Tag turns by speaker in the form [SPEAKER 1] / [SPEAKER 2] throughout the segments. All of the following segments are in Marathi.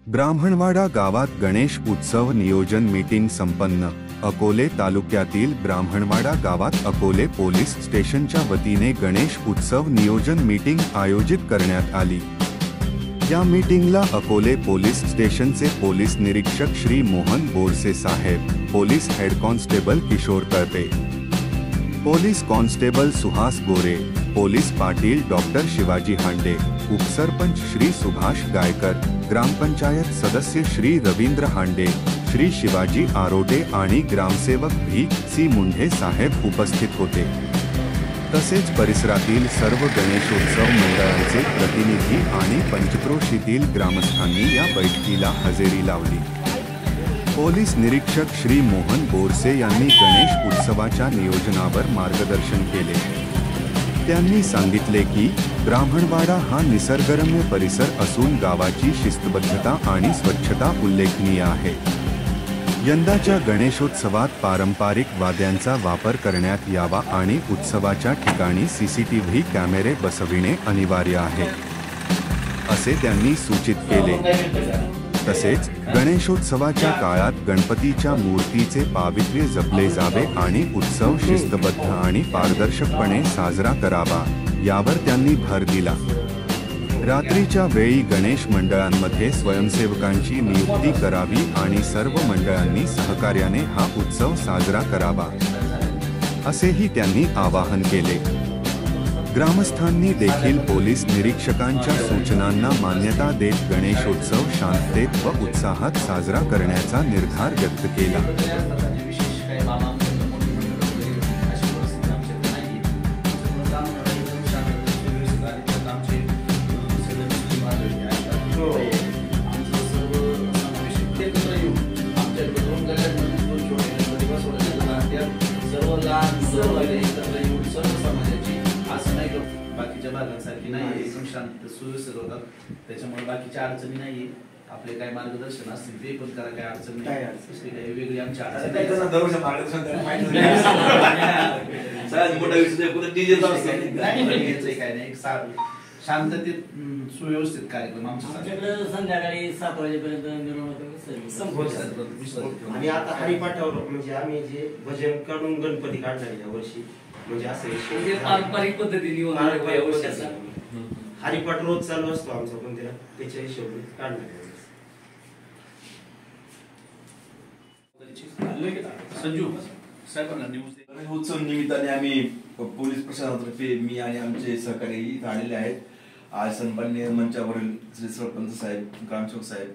[SPEAKER 1] ब्राह्मणवाडा गावात गणेश उत्सव नियोजन मीटिंग संपन्न। अकोले तालुक्यातील ब्राह्मणवाडा गावात अकोले पोलीस स्टेशनच्या वतीने गणेश उत्सव नियोजन मीटिंग आयोजित करण्यात आली। या मीटिंगला अकोले पोलीस स्टेशनचे पोलीस निरीक्षक Shri Mohan Borse Saheb, police head constable Kishor Talpe, police constable Suhas Gore, police Patil doctor Shivaji Hande, उपसरपंच श्री सुभाष गायकर, ग्रामपंचायत सदस्य श्री रवींद्र हांडे, श्री शिवाजी आरोटे आणि ग्रामसेवक भी.सी. मुंढे साहेब उपस्थित होते। तसेच परिसरातील सर्व गणेशोत्सव मंडळांचे प्रतिनिधी आणि पंचक्रोशीतील ग्रामस्थांनी या बैठकीला हजेरी लावली। पोलीस निरीक्षक श्री मोहन बोरसे यांनी गणेश उत्सवाच्या नियोजनावर मार्गदर्शन केले। त्यांनी सांगितले की ब्राह्मणवाडा हा निसर्गरम्य परिसर असून गावाची शिस्तबद्धता आणि स्वच्छता उल्लेखनीय आहे। यंदाच्या गणेशोत्सवात पारंपरिक वाद्यांचा वापर करण्यात यावा आणि उत्सवाच्या ठिकाणी सीसीटीव्ही कॅमेरे बसविणे अनिवार्य आहे, असे त्यांनी सूचित केले। तसेच गणेशोत्सवाच्या काळात गणपतीच्या मूर्तीचे पावित्र्य जपले जावे आणि उत्सव शिस्तबद्ध आणि पारदर्शकपणे साजरा करावा, यावर त्यांनी भर दिला। रात्रीच्या वेळी गणेश मंडळांमध्ये स्वयंसेवकांची नियुक्ती करावी आणि सर्व मंडळांनी सहकार्याने हा उत्सव साजरा करावा, असेही त्यांनी आवाहन केले। ग्रामस्थांनी देखील पोलीस निरीक्षकांच्या सूचनांना मान्यता देत गणेशोत्सव शांततेत व उत्साहात साजरा करण्याचा निर्धार व्यक्त केला।
[SPEAKER 2] बाकीच्या भागांसारखी नाही, एकदम शांत सुव्यवस्थित होतात, त्याच्यामुळे बाकीच्या अडचणी नाही। आपले काय मार्गदर्शन असतील ते पण करा, काय अडचण नाही, काही वेगळी आमची अडचण काय नाही, शांततेत सुव्यवस्थित कार्यक्रम आमच्याकडे
[SPEAKER 3] संध्याकाळी 7 वाजेपर्यंत
[SPEAKER 4] आणि आता हरिपाठावर म्हणजे आम्ही जे भजन काढून गणपती काढणार या वर्षी, म्हणजे असं
[SPEAKER 3] पारंपरिक पद्धतीने
[SPEAKER 4] हरिपाठ रोज चालू असतो आमचा, पण त्याच्या हिशोबाने काढणार।
[SPEAKER 5] उत्सव निमित्ताने आम्ही पोलीस प्रशासनातर्फे मी आणि आमचे सहकारी इथे आलेले आहेत। आज सन्माननीय मंचावरील श्री सरपंच साहेब, ग्रामसेवक साहेब,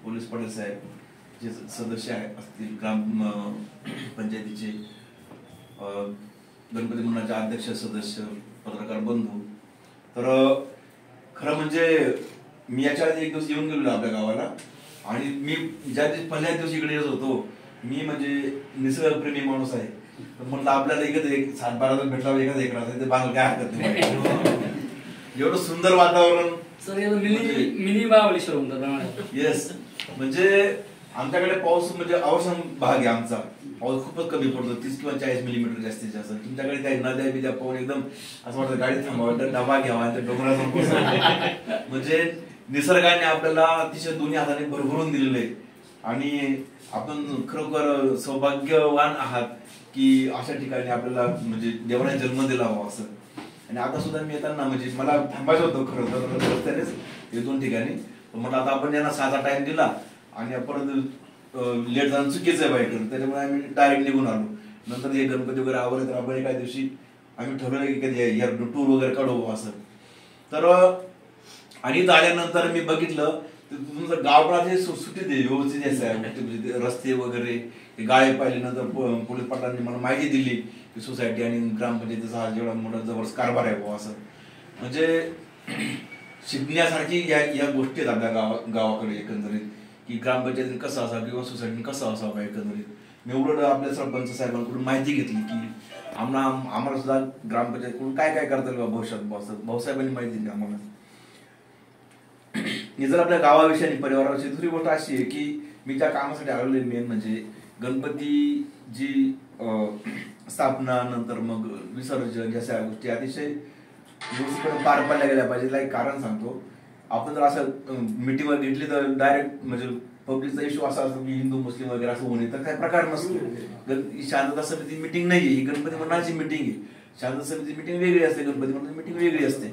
[SPEAKER 5] पोलीस पाटील साहेब, जे सदस्य असतील, ग्राम पंचायतीचे गणपती मंडळाचे अध्यक्ष, सदस्य, पत्रकार बंधू, तर खरं म्हणजे मी याच्या आधी एक दिवस येऊन गेलो आपल्या गावाला, आणि मी ज्या पहिल्या दिवशी इकडे येत होतो, मी म्हणजे निसर्गप्रेमी माणूस आहे, म्हणलं आपल्याला एक 7-12 भेटला एखादा एक राहत ते बांगल काय हरकत नाही। एवढं सुंदर वातावरण,
[SPEAKER 3] मिनी महाबळेश्वर।
[SPEAKER 5] येस, म्हणजे आमच्याकडे पाऊस म्हणजे अवसान भाग आहे आमचा, पाऊस खूपच कमी पडतो, 30 किंवा 40 मिलीमीटर जास्तीत जास्त। तुमच्याकडे काही नद्या बिद्या पाहून एकदम असं वाटतं गाडी थांबावं, डबा घ्यावा, त्या डोंगरात म्हणजे निसर्गाने आपल्याला अतिशय दोन्ही हाताने भरभरून दिलेलं आहे, आणि आपण खरोखर सौभाग्यवान आहात की अशा ठिकाणी आपल्याला म्हणजे देवाने जन्म दिला हवा असं। आणि आता सुद्धा मी येताना म्हणजे मला थांबायचं होतं खरं तर रस्त्यानेच हे 2 ठिकाणी, म्हटलं आता आपण यांना 6चा टाइम दिला आणि परत लेट जाणं चुकीचं आहे बाईक, त्याच्यामुळे आम्ही डायरेक्ट निघून आलो। नंतर हे गणपती वगैरे आवडले तर आपण एका दिवशी आम्ही ठरवलं की कधी टूर वगैरे काढू असं। तर आणि इथं आल्यानंतर मी बघितलं तुमचं गाव पण सुटसुटीत आहे, व्यवस्थित आहे, रस्ते वगैरे गाळे पाहिले। नंतर पोलीस पाटलांनी मला माहिती दिली की सोसायटी आणि ग्रामपंचायतीचा जेवढा मोठा जबरदस्त कारभार आहे असं, म्हणजे शिकण्यासारखी या गोष्टी आहेत आपल्या गावाकडे एकंदरीत, की ग्रामपंचायतीने कसं असावं किंवा सोसायटीने कसं असावं एकंदरीत। मी उलट आपल्या सरपंच साहेबांकडून माहिती घेतली की आम्हाला सुद्धा ग्रामपंचायतीकडून काय काय करता येईल भविष्यात, भाऊसाहेबांनी माहिती दिली आम्हाला। जर आपल्या गावाविषयी आणि परिवाराविषयी दुसरी गोष्ट अशी आहे की मी ज्या कामासाठी आलेलो मेन म्हणजे गणपती जी स्थापना, नंतर मग विसर्जन, जशा गोष्टी अतिशय व्यवस्थितपणे पार पाडल्या गेल्या पाहिजे। एक कारण सांगतो, आपण जर असं मीटिंगवर घेतली तर डायरेक्ट म्हणजे पब्लिकचा इश्यू असा असतो की हिंदू मुस्लिम वगैरे असं होणे तर काही प्रकार नसतो. शांतता समिती मीटिंग नाही ही गणपती मंडळाची मीटिंग आहे. शांतता समिती मीटिंग वेगळी असते, गणपती मंडळाची मीटिंग वेगळी असते.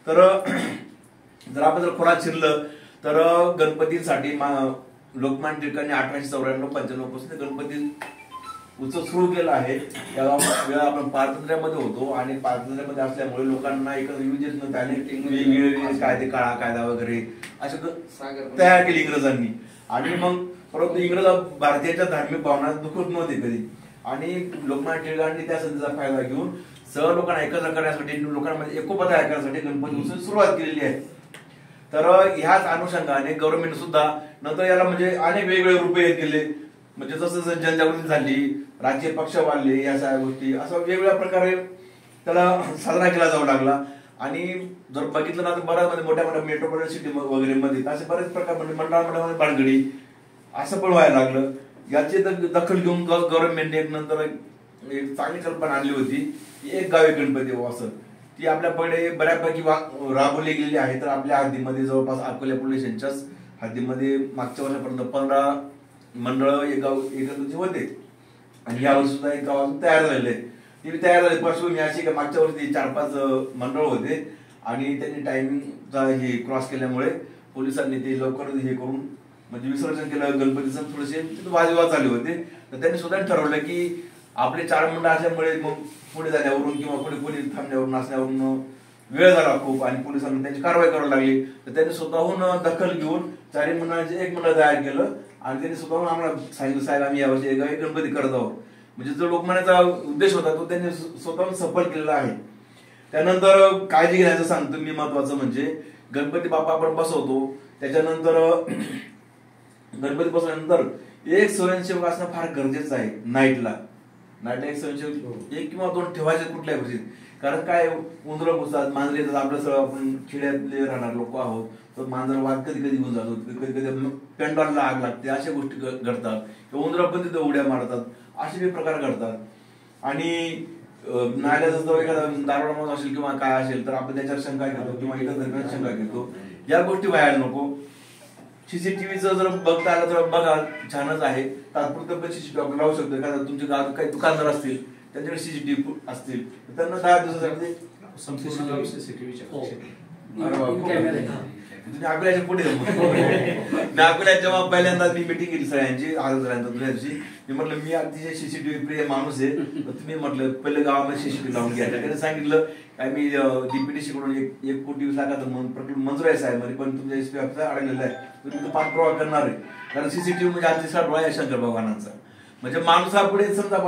[SPEAKER 5] तर जर आपण जर खोलात शिरलं तर गणपतीसाठी लोकमान्य टिळकांनी 1894-95 पासून गणपती उत्सव सुरू केला आहे. त्यावेळेला आपण पारतंत्र्यामध्ये होतो आणि पारतंत्र्यामध्ये असल्यामुळे लोकांना एकत्र विविध वेगवेगळे कायदे, काळा कायदा वगैरे असे तयार केले इंग्रजांनी. आणि मग परंतु इंग्रज भारतीयांच्या धार्मिक भावना दुखत नव्हते कधी. आणि लोकमान्य टिळकांनी त्या संधीचा फायदा घेऊन सर्व लोकांना एकत्र करण्यासाठी, लोकांमध्ये एकोपा तयार करण्यासाठी गणपती उत्सव सुरुवात केलेली आहे. तर ह्याच अनुषंगाने गव्हर्नमेंट सुद्धा नंतर याला म्हणजे अनेक वेगवेगळे रूपे येत गेले. म्हणजे जसं जसं जनजागृती झाली, राजकीय पक्ष वाढले, या सगळ्या गोष्टी असं वेगवेगळ्या प्रकारे त्याला साजरा केला जाऊ लागला. आणि जर बघितलं ना तर बऱ्याच मोठ्या मोठ्या मेट्रोपॉलिटन सिटी वगैरे मध्ये असे बरेच प्रकार म्हणजे मंडळामध्ये भानगडी असं पण व्हायला लागलं. याची दखल घेऊन गव्हर्नमेंटने नंतर एक चांगली कल्पना आणली होती की एक गावी गणपती असं. ती आपल्याकडे बऱ्यापैकी राबवली गेलेली आहे. तर आपल्या हद्दीमध्ये जवळपास अकोला पोलीस स्टेशनच्याच हद्दीमध्ये मागच्या वर्षापर्यंत 15 मंडळ एक गाव एकत्र होते. आणि यावर्षी सुद्धा एक गाव तयार झालेले. ते तयार झाले पार्श्वभूमी अशी की मागच्या वर्षी 4-5 मंडळ होते आणि त्यांनी टायमिंगचा हे क्रॉस केल्यामुळे पोलिसांनी ते लवकर हे करून म्हणजे विसर्जन केलं गणपतीचं. थोडेसे वादविवाद झाले होते. तर त्यांनी स्वतः ठरवलं की आपले 4 मंडळ असल्यामुळे मग पुढे जाण्यावरून किंवा पुढे थांबण्यावरून असण्यावरून वेळ झाला खूप आणि पोलिसांनी त्यांची कारवाई करावी लागली. तर त्यांनी स्वतःहून दखल घेऊन 4 मंडळाचे एक मंडळ तयार केलं आणि त्यांनी स्वतःहून आम्हाला सांगितलं साहेब आम्ही यावर्षी एक गणपती करत आहोत. म्हणजे जो लोकमान्याचा उद्देश होता तो त्यांनी स्वतःहून सफल केलेला आहे. त्यानंतर काळजी घेण्याचं सांगतो मी महत्वाचं म्हणजे गणपती बाप्पा आपण बसवतो. त्याच्यानंतर गणपती बसवल्यानंतर एक स्वयंसेवक असणं फार गरजेचं आहे. नाईटला एक स्वयंसेवक 1 किंवा 2 ठेवायचे कुठल्याही परिस्थितीत. कारण काय उंदरं घुसतात, मांजरे येतात. आपलं सगळं आपण खेड्यातले राहणार लोक आहोत. तर मांजर वाद कधी कधी घेऊन जातो, कधी कधी पेंडॉलला आग लागते, अशा गोष्टी घडतात. किंवा उंदरं पण तिथे उड्या मारतात, असे प्रकार घडतात. आणि नाल्याचा जर एखादा दारोडा माणूस असेल किंवा काय असेल तर आपण त्याच्यावर शंका घेतो किंवा इतर शंका घेतो. या गोष्टी व्हायला नको. सीसीटीव्हीचं जर बघता आलं तर बघा, छानच आहे. तात्पुरतं पण सीसीटीव्ही आपण लावू शकतो. एखादा तुमच्या गावात काही दुकानदार असतील त्यांच्याकडे सीसीटीव्ही असतील तर त्यांना 10 दिवसासाठी
[SPEAKER 2] संपूर्ण सीसीटीव्ही
[SPEAKER 5] तुम्ही अकोल्याच्या पुढे मी अकोल्यात जेव्हा पहिल्यांदा मी मिटिंग केली सगळ्यांची झाल्यानंतर दुसऱ्या दिवशी मी म्हटलं मी अतिशय सीसीटीव्ही प्रिय माणूस आहे. तुम्ही म्हटलं पहिले गावामध्ये सीसीटीव्ही लावून घ्या. त्याने सांगितलं काय मी डीपीडीसी कडून 1 कोटी 20 लाखाचं प्रकल्प मंजूर आहे साहेब मध्ये, पण तुमच्या एसपी ऑफिसर अडकलेला आहे, तुम्ही तो पाठपुरावा करणार आहे. कारण सीसीटीव्ही म्हणजे अतिशय डोळा आहे शंकर भगवानांचा. म्हणजे माणसापुढे समजा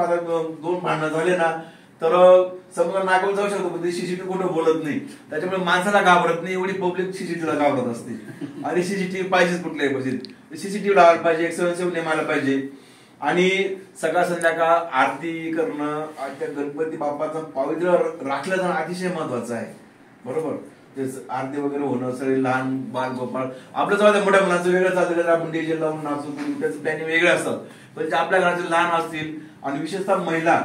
[SPEAKER 5] 2 भांडणं झाले ना तर समजा नागवून जाऊ शकतो, पण ते सीसीटीव्ही कुठं बोलत नाही. त्याच्यामुळे माणसाला घाबरत नाही, एवढी पब्लिक सीसीटीव्हीला घाबरत असते. आणि सीसीटीव्ही पाहिजेच कुठल्याही परिस्थितीत. सीसीटीव्ही लावायला पाहिजे, एक स्वयंसेवक नेमायला पाहिजे. आणि सकाळ संध्याकाळ आरती करणं, त्या गणपती बाप्पाचं पावित्र्य राखलं जाणं अतिशय महत्वाचं आहे. बरोबर, तेच आरती वगैरे होणं, सगळे लहान बाल गोपाळ आपल्या जवळ मोठ्या मुलांचं वेगळं चालतं. आपण डीजे लावून नाचू, त्याचं प्लॅनिंग वेगळे असतात. पण जे आपल्या घरातील लहान असतील आणि विशेषतः महिला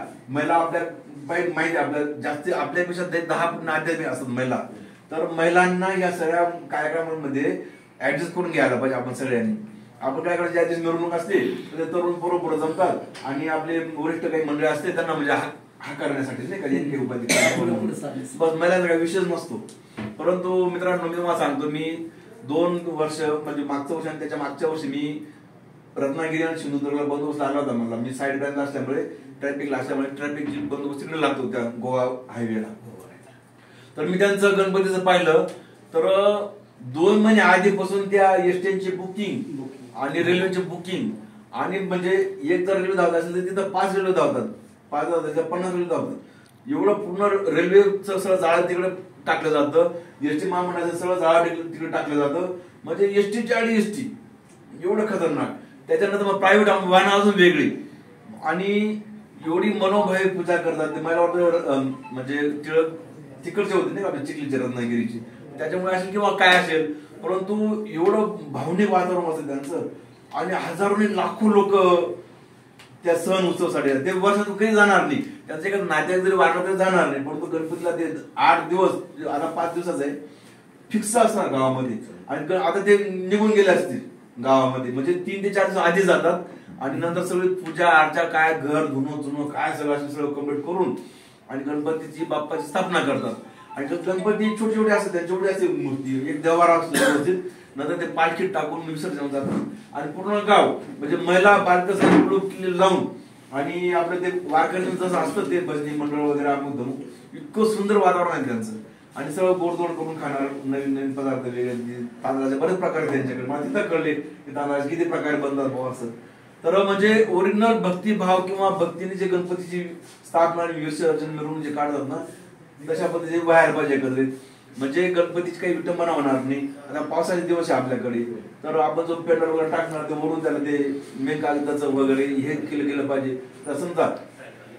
[SPEAKER 5] आपल्या माहिती आपल्या जास्त आपल्यापेक्षा 10 पट आध्यात्मिक असतात महिला. तर महिलांना या सगळ्या कार्यक्रमांमध्ये ऍडजस्ट करून घ्यायला पाहिजे आपण सगळ्यांनी. आपण काय करायचं, ज्या दिवशी मिरवणूक असते तर ते तरुण पुढे जमतात आणि आपले वरिष्ठ काही मंडळी असते त्यांना म्हणजे हा करण्यासाठी नाही का उपाधी बस महिलांचा काही विषयच नसतो. परंतु मित्रांनो मी तुम्हाला सांगतो, मी 2 वर्ष म्हणजे मागच्या वर्षी आणि त्याच्या मागच्या वर्षी मी रत्नागिरी आणि सिंधुदुर्गला बंदोबस्त आला होता. मला मी साईड ब्रँच असल्यामुळे ट्रॅफिकला असल्यामुळे ट्रॅफिकची बंदोबस्त तिकडे लागतो त्या गोवा हायवेला. तर मी त्यांचं गणपतीचं पाहिलं तर 2 महिने आधीपासून त्या एसटीची बुकिंग आणि रेल्वेची बुकिंग आणि म्हणजे एक जर रेल्वे धावत असेल तर तिथं 5 रेल्वे धावतात, 5 धावतात 50 रेल्वे धावतात. एवढं पूर्ण रेल्वेचं सगळं जाळं तिकडे टाकलं जातं. एसटी महामंडळाचं सगळं जाळं तिकडे टाकलं जातं. म्हणजे एसटीची आणि एसटी एवढं खतरनाक. त्याच्यानंतर मग प्रायव्हेट वाहनं अजून वेगळी आणि एवढी मनोभावे पूजा करतात. मला वाटतं म्हणजे तिकडचे होते नाही आपल्या चिखलीचे रत्नागिरीची, त्याच्यामुळे असेल किंवा काय असेल, परंतु एवढं भावनिक वातावरण असेल त्यांचं. आणि हजारोनी लाखो लोक त्या सण उत्सवासाठी ते वर्षातून कधी जाणार नाही. त्यांचं एखादं नात्यात जरी वाटलं तरी जाणार नाही. परंतु गणपतीला ते 8 दिवस, आता 5 दिवसाचं आहे, फिक्स असणार गावामध्ये, आणि आता ते निघून गेले असतील गावामध्ये, म्हणजे 3 ते 4 दिवस आधी जातात आणि नंतर सगळी पूजा अर्चा काय घर धुणं काय सगळं कम्प्लीट करून आणि गणपतीची बाप्पाची स्थापना करतात. आणि गणपती छोटे छोटे असतात, त्यांची छोटी असते मूर्ती, एक देवारा असतो, नंतर ते पालखीत टाकून विसर्जन जातात आणि पूर्ण गाव म्हणजे महिला बालक लावून आणि आपलं ते वारकऱ्यांचं जसं असतं ते भजनी मंडळ वगैरे अमुक इतकं सुंदर वातावरण आहे त्यांचं. आणि सगळं गोडधोड करून खाणार, नवीन नवीन पदार्थ वेगळे, तांदळाचे बरेच प्रकार त्यांच्याकडे, मला तिथं कळले की तांदळाचे किती प्रकारे बनतात भाऊ असं. तर म्हणजे ओरिजिनल भक्तिभाव किंवा भक्तीने जे गणपतीची स्थापना आणि विसर्जन मिरवणूक जे काढतात ना, तशा पद्धतीने व्हायला पाहिजे एकत्रित, म्हणजे गणपतीची काही विटंबना होणार नाही. आता पावसाचे दिवस आहे आपल्याकडे, तर आपण जो पेंडर वगैरे टाकणार ते वरून त्याला ते मेन कागदाचं वगैरे हे केलं पाहिजे. तर समजा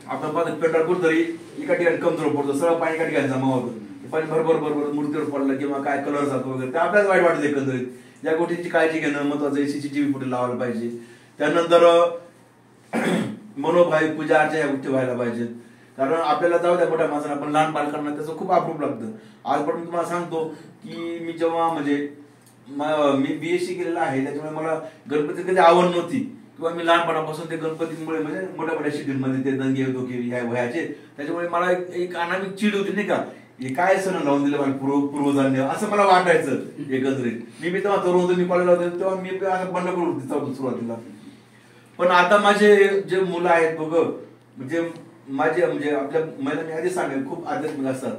[SPEAKER 5] आपण पाहतो पेंडर कुठतरी एका ठिकाणी कमजोर पडतो, सगळं पाणी एका ठिकाणी जमा होतं, पाणी बरोबर मूर्तीवर पडलं किंवा काय कलर जातो वगैरे, ते आपल्याला वाईट वाटतं एकंदरीत. या गोष्टींची काळजी घेणं महत्वाचं आहे. CCTV फुटेज लावायला पाहिजे. त्यानंतर मनोभावी पूजा अर्चा या गोष्टी व्हायला पाहिजेत, कारण आपल्याला जाऊ द्या मोठ्या माणसांना, पण लहान बालकांना त्याचं खूप अप्रूप लागतं. आजपर्यंत तुम्हाला सांगतो की मी जेव्हा म्हणजे मी BSc केलेलं आहे, त्याच्यामुळे मला गणपती कधी आवड नव्हती किंवा मी लहानपणापासून ते गणपतीमुळे म्हणजे मोठ्या शिटींमध्ये ते दंगे होतो की ह्या वयाचे, त्याच्यामुळे मला एक अनामिक चीड होती नाही का, हे काय सण लावून दिलं मला पूर्वजांनी असं मला वाटायचं एकंदरीत. मी तेव्हा तरुण होतो, मी कॉलेजला होतो तेव्हा मी असं बंड करून सुरुवातीला. पण आता माझे जे मुलं आहेत बघ, म्हणजे माझे म्हणजे आपल्या महिला मी आधी सांगेल खूप आध्यात्मिक असतात,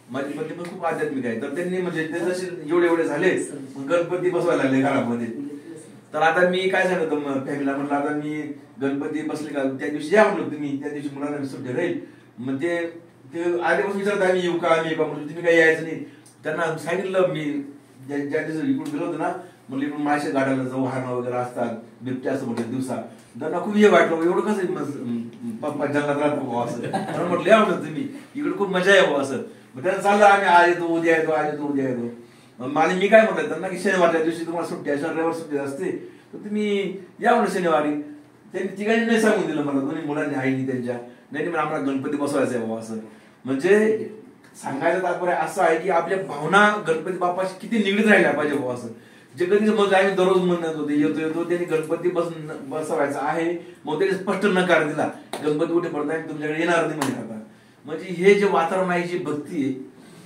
[SPEAKER 5] माझी पत्नी पण खूप आध्यात्मिक आहे. तर त्यांनी म्हणजे ते जसे एवढे झाले गणपती बसवायला लागले घरामध्ये. तर आता मी काय सांगतो फॅमिलीला, म्हटलं आता मी गणपती बसले का त्या दिवशी या म्हटलं तुम्ही, त्या दिवशी मुलांना सुट्टी राहील. मग ते आधीपासून विचारत आम्ही येऊ का म्हणजे तुम्ही काही यायचं नाही. त्यांना सांगितलं मी ज्या दिवशी इकडून गेलो होतो ना, म्हणजे इकडून मासे गाडायला जाऊ, हारणं वगैरे असतात, बिबट्या असं म्हटलं दिवसा. त्यांना खूप हे वाटलं, एवढं कसं पप्पा जंगलात राहतो भाऊ असं म्हटलं, या म्हटलं तुम्ही इकडे खूप मजा आहे भाऊ असं. मग त्यांना चाललं आम्ही आज येतो उद्या येतो आज येतो उद्या येतो. आणि मी काय म्हटलं त्यांना की शनिवारच्या दिवशी तुम्हाला सुट्टी आहे, रविवार सुट्टी असते, तर तुम्ही या म्हणलं शनिवारी. त्यांनी तिघांनी नाही सांगून दिलं मला, दोन्ही मुलांनी आईनी त्यांच्या, नाही म्हणजे आम्हाला गणपती बसवायचा आहे बाबा असं. म्हणजे सांगायचं तात्पर्य असं आहे की आपल्या भावना गणपती बाप्पाशी किती निगडीत राहिल्या पाहिजे बाबा असं. जे कधी मग आम्ही दररोज म्हणत होते येतो त्यांनी गणपती बसवायचा आहे, मग त्यांनी स्पष्ट नकार दिला, गणपती कुठे पडत आहे तुमच्याकडे येणार नाही म्हणजे. आता म्हणजे हे जे वातावरण आहे, जी भक्ती आहे,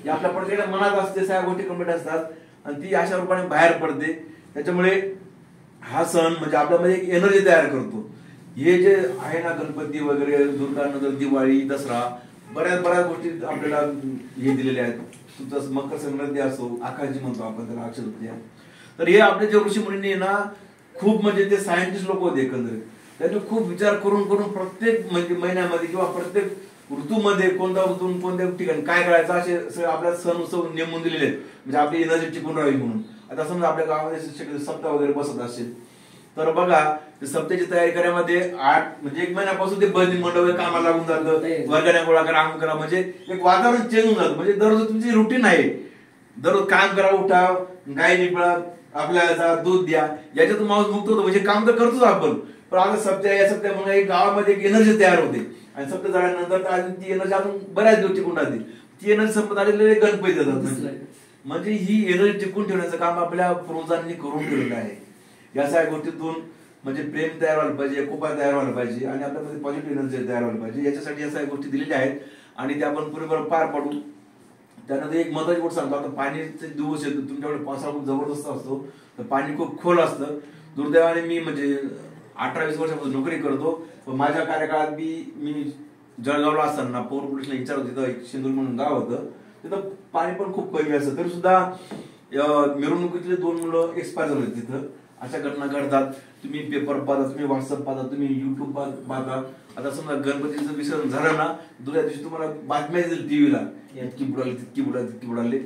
[SPEAKER 5] ही आपल्या प्रत्येकाच्या मनात असते, सगळ्या गोष्टी कम्प्लीट असतात आणि ती अशा रूपाने बाहेर पडते. त्याच्यामुळे हा सण म्हणजे आपल्यामध्ये एक एनर्जी तयार करतो. हे जे आहे ना गणपती वगैरे, दुर्गा नंतर दिवाळी, दसरा, बऱ्याच गोष्टी आपल्याला हे दिलेल्या आहेत. तुमचं मकर संक्रांती असो, आकाशी म्हणतो आपण त्याला, अक्षय तृतीया. तर हे आपले जे ऋषी मुनींनी ना खूप म्हणजे ते सायंटिस्ट लोक होते एकंदरीत, त्यांनी खूप विचार करून प्रत्येक म्हणजे महिन्यामध्ये किंवा प्रत्येक ऋतूमध्ये कोणत्या ऋतून कोणत्या ठिकाणी काय करायचं असे सगळे आपल्या सण उत्सव नेमून दिलेले आहेत, म्हणजे आपली एनर्जी टिकून राहावी म्हणून. आता समजा आपल्या गावामध्ये सप्ताह वगैरे बसत असेल तर बघा सप्त्याची तयारी करण्यामध्ये 8 म्हणजे 1 महिन्यापासून ते भजनी मंडळ कामाला लागून जातं, वर्गाने गोळा करा, आम करा, म्हणजे एक वातावरण चेंज होऊन जातं. म्हणजे दररोज तुमची रुटीन आहे, दररोज काम करा, उठा, गाय निपळा, आपल्याला दूध द्या, याच्यातून माणूस मुक्त होतो. म्हणजे काम तर करतोच आपण, पण आता या सप्त्यामुळे गावामध्ये एक एनर्जी तयार होते आणि सप्ताह झाल्यानंतर ती एनर्जी अजून बऱ्याच दिवस टिकून राहते. ती एनर्जी संपत आलेले गणपती जातात. म्हणजे ही एनर्जी टिकून ठेवण्याचं काम आपल्या पूर्वजांनी करून ठेवलेलं आहे. या सगळ्या गोष्टीतून म्हणजे प्रेम तयार व्हायला पाहिजे, कृपा तयार व्हायला पाहिजे आणि आपल्यामध्ये पॉझिटिव्ह एनर्जी तयार व्हायला पाहिजे. याच्यासाठी या सगळ्या गोष्टी दिलेल्या आहेत आणि त्या आपण पुरेपूर पार पाडू. त्यानंतर एक महत्वाची गोष्ट सांगतो, आता पाण्याचे दिवस येतो, तुमच्याकडे पावसाळा खूप जबरदस्त असतो, तर पाणी खूप खोल असतं. दुर्दैवाने मी म्हणजे 18-20 वर्षापासून नोकरी करतो, पण माझ्या कार्यकाळात मी जळगावला असताना पौर पोलिसला विचारत होतो, तिथं एक शिंदूर म्हणून गाव होतं, तिथं पाणी पण खूप कमी असतं, तरी सुद्धा मिरवणुकीतले 2 मुलं एक्सपायर झाले तिथं. अशा घटना घडतात. तुम्ही पेपर पाहता, तुम्ही व्हॉट्सअप पाहता, तुम्ही युट्यूब पाहता. आता समजा गणपतीचं विसर्जन झालं ना, दुसऱ्या दिवशी तुम्हाला बातम्या येतील टीव्हीला, इतकी बुडाली तितकी बुडाली.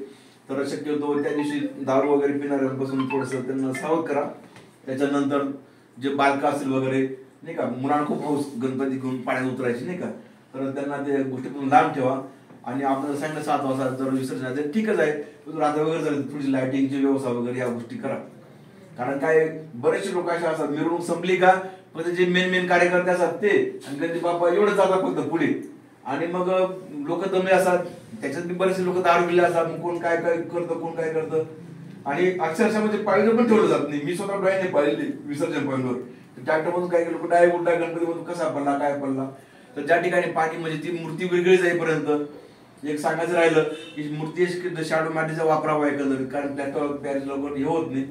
[SPEAKER 5] तर शक्यतो त्या दिवशी दारू वगैरे पिणाऱ्यांपासून थोडंसं त्यांना सावध करा. त्याच्यानंतर जे बालका असतील वगैरे नाही का, मुलांना खूप हौस गणपती घेऊन पाण्यात उतरायची नाही का, तर त्यांना त्या गोष्टीतून लांब ठेवा. आणि आपण सांगितलं 7 वाजता जर विसर्जन ठीकच आहे, रात्र वगैरे झाली थोडीशी लायटिंगची व्यवस्था वगैरे या गोष्टी करा. कारण काय बरेचसे लोक असे असतात, मिरवणूक संपली का पण जे मेन कार्यकर्ते असतात ते आणि गणपती बाप्पा एवढं जातात फक्त पुढे आणि मग लोक दमले असतात. त्याच्यात मी बरेचसे लोक दारू पिले असतात, मग कोण काय काय करतं, कोण काय करतं, आणि अक्षरशः म्हणजे पाहिलं पण ठेवलं जात नाही. मी स्वतः डोळ्याने पाहिले विसर्जन पॉईंटवर ट्रॅक्टर मधून काही लोक डायरेक्ट उलटा गणपती मधून कसा पडला काय पडला. तर ज्या ठिकाणी पाणी म्हणजे ती मूर्ती वेगळी जाईपर्यंत एक सांगायचं राहिलं की मूर्ती शॅडो मॅटीचा वापरावा एकंदरीत, कारण प्लॅटफॉर्म पॅरिस लवकर हे होत नाही.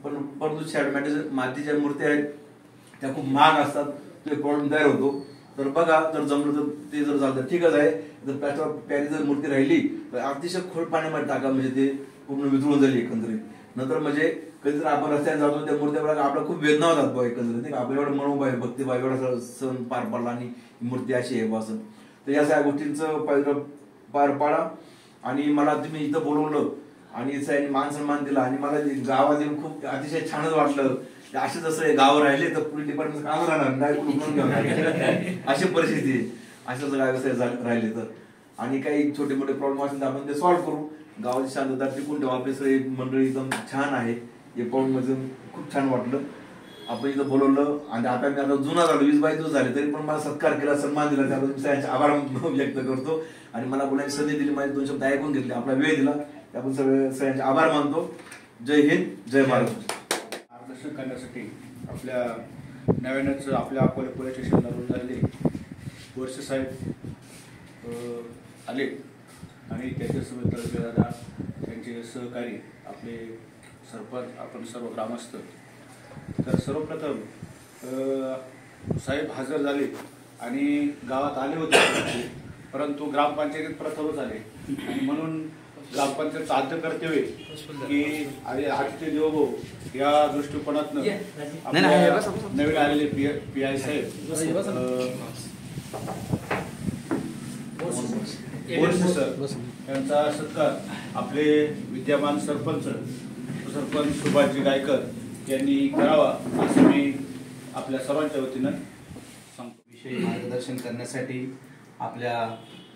[SPEAKER 5] पण परंतु शॅडो मॅटीच्या मातीच्या मूर्त्या आहेत त्या खूप महाग असतात, तो एक प्रॉब्लेम तयार होतो. तर बघा, जर जमलं तर ते जर झालं तर ठीकच आहे. जर प्लॅटफॉर्म पॅरिस जर मूर्ती राहिली तर अतिशय खोल पाण्यामध्ये टाका, म्हणजे ते पूर्ण वितळून जाईल एकंदरीत. नंतर म्हणजे कधी जर आपण रस्त्याने जातो त्या मूर्त्या आपला खूप वेदना होतात बा एकंदरीत, नाही का, आपल्या एवढं मनोभाव आहे, भक्तिभाव, एवढा सण पार पडला आणि मूर्ती अशी आहे असं. तर या सगळ्या गोष्टींचं पार पाडा. आणि मला तुम्ही इथं बोलवलं आणि मान सन्मान दिला आणि मला गावात येऊन खूप अतिशय छानच वाटलं. असे जसं गाव राहिले तर पोलीस डिपार्टमेंट काम राहणार अशी परिस्थिती आहे. असं जर व्यवसाय राहिले तर, आणि काही छोटे मोठे प्रॉब्लेम असेल तर आपण ते सॉल्व्ह करू. गावाची शांतता टिकून ठेवा. आपली सगळी मंडळी एकदम छान आहे. हे पाहून म्हणजे खूप छान वाटलं. आपण इथं बोलवलं आणि आता मी आता जुना झालो, 20-22 दिवस झाले, तरी पण मला सत्कार केला, सन्मान दिला, त्याबद्दल सगळ्यांचे आभार व्यक्त करतो. आणि मला बोलायची संधी दिली, माझे 2 शब्द ऐकून घेतले, आपला वेळ दिला, त्याबद्दल सगळ्यांचे आभार मानतो. जय हिंद, जय महाराष्ट्र.
[SPEAKER 6] मार्गदर्शन करण्यासाठी आपल्या नव्यानंच आपल्या अकोले पोलीस स्टेशनला रोज झालेले वर्ष साहेब आले आणि त्याच्यासोबत तळपेदादा त्यांचे सहकारी आपले सरपंच, आपण सर्व ग्रामस्थ. तर सर्वप्रथम साहेब हजर झाले आणि गावात आले होते, परंतु ग्रामपंचायतीत प्रथमच आले. आणि म्हणून ग्रामपंचायतचं आद्य कर्तव्य की आजचे देवभाऊ या दृष्टिकोनातनं नवीन आलेले PI साहेब सर यांचा सत्कार आपले विद्यमान सरपंच सुभाषजी गायकर यांनी करावा असं मी आपल्या सर्वांच्या वतीनं सांगतो.
[SPEAKER 2] विषयी मार्गदर्शन करण्यासाठी आपल्या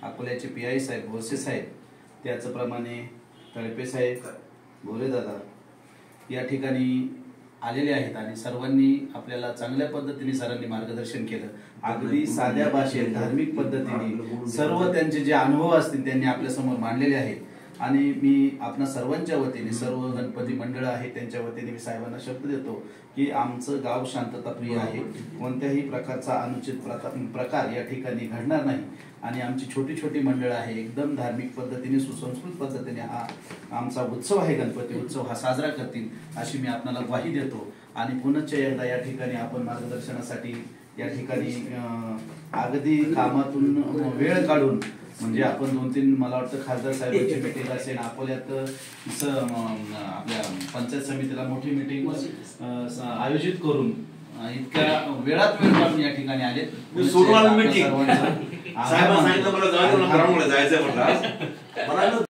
[SPEAKER 2] अकोल्याचे PI साहेब, वळसे साहेब, त्याचप्रमाणे तळपे साहेब, गोरेदादा या ठिकाणी आलेले आहेत आणि सर्वांनी आपल्याला चांगल्या पद्धतीने सरांनी मार्गदर्शन केलं. अगदी साध्या भाषेत धार्मिक पद्धतीने सर्व त्यांचे जे अनुभव असतील त्यांनी आपल्या समोर मांडलेले आहेत. आणि मी आपणा सर्वांच्या वतीने, सर्व गणपती मंडळ आहे त्यांच्या वतीने मी साहेबांना शब्द देतो की आमचं गाव शांतताप्रिय आहे, कोणत्याही प्रकारचा अनुचित प्रकार या ठिकाणी घडणार नाही. आणि आमची छोटी छोटी मंडळ आहे, एकदम धार्मिक पद्धतीने, सुसंस्कृत पद्धतीने हा आमचा उत्सव आहे, गणपती उत्सव हा साजरा करतील अशी मी आपल्याला ग्वाही देतो. आणि पुनश्च एकदा या ठिकाणी आपण मार्गदर्शनासाठी या ठिकाणी अगदी कामातून वेळ काढून, म्हणजे आपण 2-3 मला वाटतं खासदार साहेबांची मीटिंग असेल, अकोल्यात आपल्या पंचायत समितीला मोठी मीटिंग आयोजित करून इतक्या वेळात वेळ काढून या ठिकाणी आले.
[SPEAKER 5] साहेबांनी सांगितलं मला जायचं म्हटलं